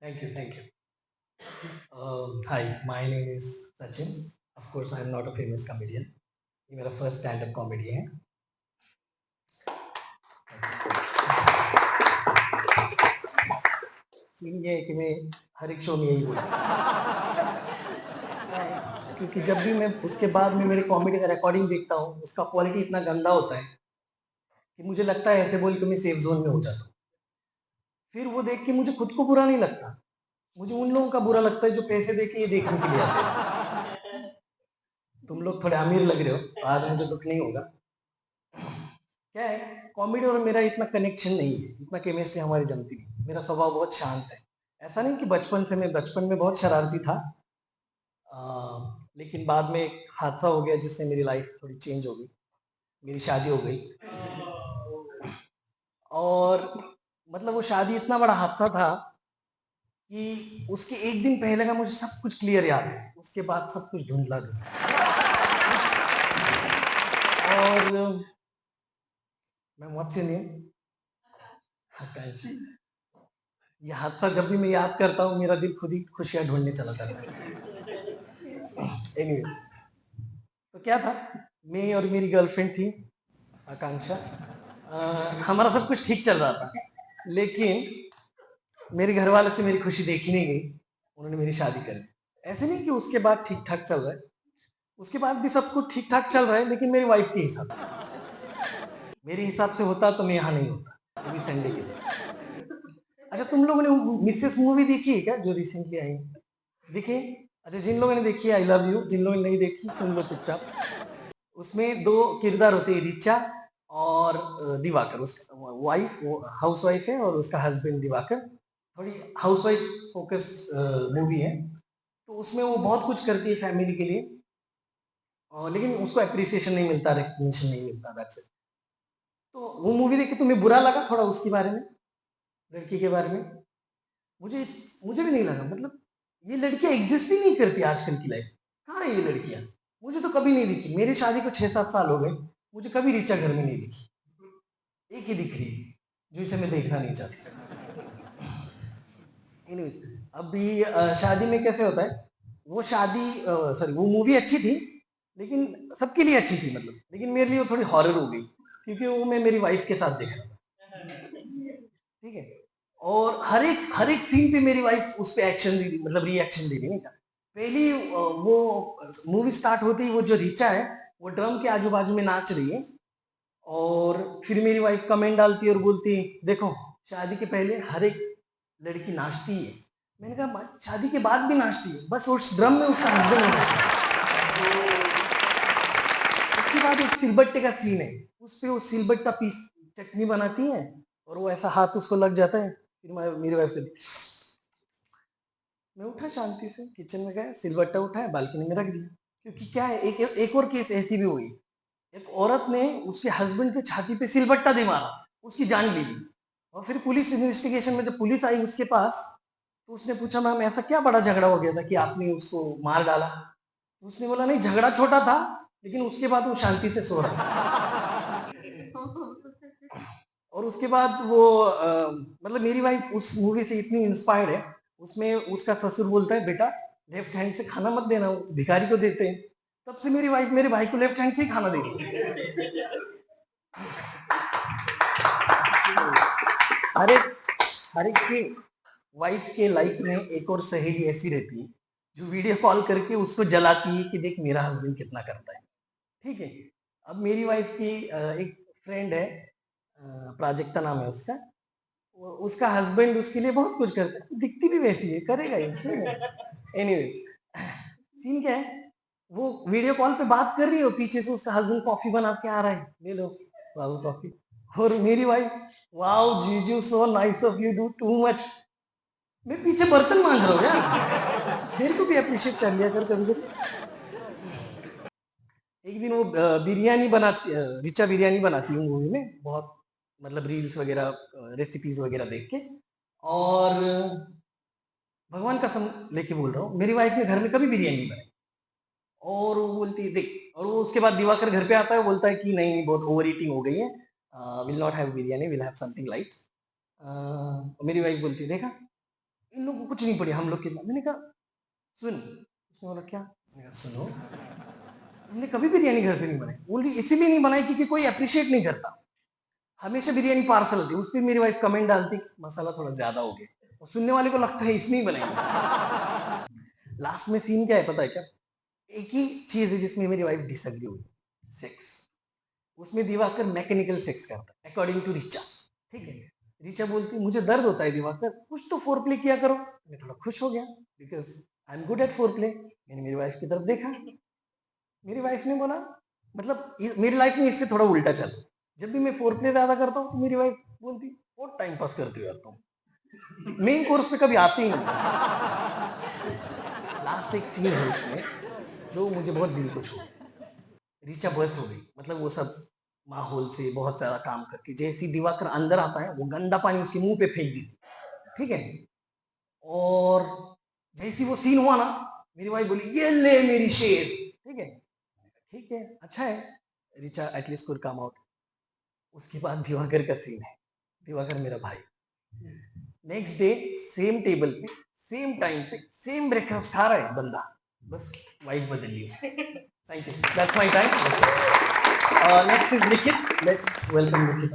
Thank you, thank you. Hi, my name is Sachin. Of course, I am not a famous comedian. ये मेरा first stand up comedy है. Scene ये है कि मैं हर एक शो में यही बोलता हूँ, क्योंकि जब भी मैं उसके बाद में मेरे कॉमेडी का रिकॉर्डिंग देखता हूँ, उसका क्वालिटी इतना गंदा होता है कि मुझे लगता है ऐसे बोल के मैं सेफ जोन में हो जाता हूँ. फिर वो देख के मुझे खुद को बुरा नहीं लगता, मुझे उन लोगों का बुरा लगता है जो पैसे दे के ये देखने के लिए आते हैं. तुम लोग थोड़े अमीर लग रहे हो, तो आज मुझे दुख नहीं होगा. क्या है, कॉमेडी और मेरा इतना कनेक्शन नहीं है, इतना केमिस्ट्री हमारी जमती नहीं. मेरा स्वभाव बहुत शांत है. ऐसा नहीं कि बचपन में बहुत शरारती था. लेकिन बाद में एक हादसा हो गया जिससे मेरी लाइफ थोड़ी चेंज हो गई. मेरी शादी हो गई. और मतलब वो शादी इतना बड़ा हादसा था कि उसके एक दिन पहले का मुझे सब कुछ क्लियर याद है, उसके बाद सब कुछ धुंधला धुंधला. और मैं मुझसे नहीं, आकांक्षा, ये हादसा जब भी मैं याद करता हूँ मेरा दिल खुद ही खुशियां ढूंढने चला जाता है. एनीवे, तो क्या था, मैं और मेरी गर्लफ्रेंड थी आकांक्षा. हमारा सब कुछ ठीक चल रहा था, लेकिन मेरे घर वाले से मेरी खुशी देखी नहीं गई. उन्होंने मेरी शादी कर दी. ऐसे नहीं कि उसके बाद ठीक ठाक चल रहा है, उसके बाद भी सब कुछ ठीक ठाक चल रहा है, लेकिन मेरी वाइफ के हिसाब से. मेरे हिसाब से होता तो मैं यहाँ नहीं होता, वो भी संडे के दिन. अच्छा, तुम लोगों ने मिसेस मूवी देखी है क्या, जो रिसेंटली आई है? देखिए. अच्छा, जिन लोगों ने देखी है आई लव यू, जिन लोगों ने नहीं देखी सुन लो चुपचाप. उसमें दो किरदार होते हैं, रिचा और दिवाकर. उसका वाइफ, वो हाउस वाइफ है, और उसका हस्बैंड दिवाकर. थोड़ी हाउस वाइफ फोकस्ड मूवी है. तो उसमें वो बहुत कुछ करती है फैमिली के लिए, लेकिन उसको अप्रिसिएशन नहीं मिलता, रिकग्निशन नहीं मिलता. That's it. तो वो मूवी देख के तुम्हें बुरा लगा थोड़ा उसके बारे में, लड़की के बारे में? मुझे मुझे भी नहीं लगा. मतलब ये लड़कियां एग्जिस्ट ही नहीं करती आजकल की लाइफ. कहाँ है ये लड़कियां? मुझे तो कभी नहीं दिखी. मेरी शादी को 6-7 साल हो गए, मुझे कभी ऋचा घर में नहीं दिखी. एक ही दिख रही है, जो इसे मैं देखना नहीं चाहती. Anyways, अभी शादी में कैसे होता है, वो शादी, सॉरी, वो मूवी अच्छी थी, लेकिन सबके लिए अच्छी थी मतलब, लेकिन मेरे लिए वो थोड़ी हॉरर हो गई, क्योंकि वो मैं मेरी वाइफ के साथ देख रहा था. ठीक है. और हर एक सीन पे मेरी वाइफ उस पे एक्शन दे रही, मतलब रिएक्शन दे रही. नहीं था पहली, वो मूवी स्टार्ट होते ही वो जो रीचा है, वो ड्रम के आजू बाजू में नाच रही है. और फिर मेरी वाइफ कमेंट डालती है और बोलती है, देखो, शादी के पहले हर एक लड़की नाचती है. मैंने कहा, शादी के बाद भी नाचती है, बस उस ड्रम में उसका हस्बैंड होना चाहिए. उसके बाद एक सिलबट्टे का सीन है, उस पे वो सिलबट्टा पीस चटनी बनाती है, और वो ऐसा हाथ उसको लग जाता है. फिर मेरी वाइफ कहती, मैं उठा शांति से, किचन में गया, सिलबट्टा उठाया, बालकनी में रख दिया. क्योंकि क्या है, एक और केस ऐसी भी हुई. एक औरत ने उसके हस्बैंड के छाती पे सिलबट्टा दे मारा, उसकी जान ले ली. और फिर पुलिस इन्वेस्टिगेशन में जब पुलिस आई उसके पास, तो उसने पूछा, मैम ऐसा क्या बड़ा झगड़ा हो गया था कि आपने उसको मार डाला? तो उसने बोला, नहीं, झगड़ा छोटा था, लेकिन उसके बाद वो शांति से सो रहा था. और उसके बाद वो मतलब मेरी वाइफ उस मूवी से इतनी इंस्पायर्ड है. उसमें उसका ससुर बोलता है, बेटा, लेफ्ट हैंड से खाना मत देना, वो भिखारी को देते हैं. तब से मेरी वाइफ मेरे भाई को लेफ्ट हैंड से ही खाना देती है. हर एक हर एक की वाइफ के लाइफ में एक और सहेली ऐसी रहती है, जो वीडियो कॉल करके उसको जलाती है कि देख मेरा हस्बैंड कितना करता है. ठीक है. अब मेरी वाइफ की एक फ्रेंड है, प्राजक्ता नाम है उसका. उसका हस्बैंड उसके लिए बहुत कुछ करता है, दिखती भी वैसी है, करेगा ही. एनीवेज, सीन क्या है, वो वीडियो कॉल पे बात कर रही हो, पीछे से उसका हस्बैंड कॉफी बना के आ रहा है, ले लो बाबू कॉफी. और मेरी वाइफ, वाओ जीजू, so nice of you, do too much. मैं पीछे बर्तन मांज रहा हूँ यार, मेरे को भी अप्रिशिएट कर लिया कर कभी कभी. एक दिन वो बिरयानी बनाती, रिचा बिरयानी बनाती हूँ मूवी में बहुत, मतलब रील्स वगैरह, रेसिपीज वगैरह देख के. और भगवान कसम लेके बोल रहा हूँ, मेरी वाइफ ने घर में कभी बिरयानी नहीं बनाई. और वो बोलती है, देख, और वो उसके बाद दिवाकर घर पे आता है, बोलता है कि नहीं नहीं, बहुत ओवर ईटिंग हो गई है, will not have biryani, will have something light. मेरी वाइफ बोलती है, देखा, इन लोगों को कुछ नहीं पड़ी, हम लोग कितना। मैंने कहा सुन, उसने बोला क्या? मैंने कहा सुनो, हमने कभी बिरयानी घर पे नहीं बनाई। बोली इसीलिए नहीं बनाई क्योंकि कोई अप्रिशिएट नहीं करता, हमेशा बिरयानी पार्सल होती है। उस पर मेरी वाइफ कमेंट डालती मसाला थोड़ा ज्यादा हो गया, और सुनने वाले को लगता है इसने ही बनाई। लास्ट में सीन क्या है पता है क्या? एक ही चीज है जिसमें मेरी वाइफ डिसएग्री हुई, सेक्स। उसमें दिवाकर मैकेनिकल सेक्स करता है अकॉर्डिंग टू रिचा, ठीक है। रिचा बोलती मुझे दर्द होता है दिवाकर, कुछ तो फोर प्ले किया करो। मैं थोड़ा खुश हो गया because I am good at four play. मैंने मेरी वाइफ की तरफ देखा, मेरी वाइफ ने बोला मतलब मेरी लाइफ में इससे थोड़ा उल्टा चल, जब भी मैं फोर प्ले ज्यादा करता हूँ तो मेरी वाइफ बोलती बहुत टाइम पास करती हो यार तुम, मेन कोर्स पे कभी आती ही नहीं। लास्ट एक सीन है उसमें जो मुझे बहुत दिल को छू, ऋचा बस्ट हो गई। मतलब वो सब माहौल से बहुत ज्यादा काम करके, जैसे ही दिवाकर अंदर आता है वो गंदा पानी उसके मुंह पे फेंक देती, ठीक है। और जैसी वो सीन हुआ ना, मेरी वाइफ बोली ये ले मेरी शेर, ठीक है। ठीक है, अच्छा है, Richa at least could come out. उसके बाद दिवाकर का सीन है, दिवाकर मेरा भाई नेक्स्ट डे सेम टेबल पे सेम टाइम पे सेम ब्रेकफास्ट खा रहा है बंदा, बस वाइफ बदल ली उसकी। Thank you, that's my time. Next is लिखित, लेट्स वेलकम लिखित।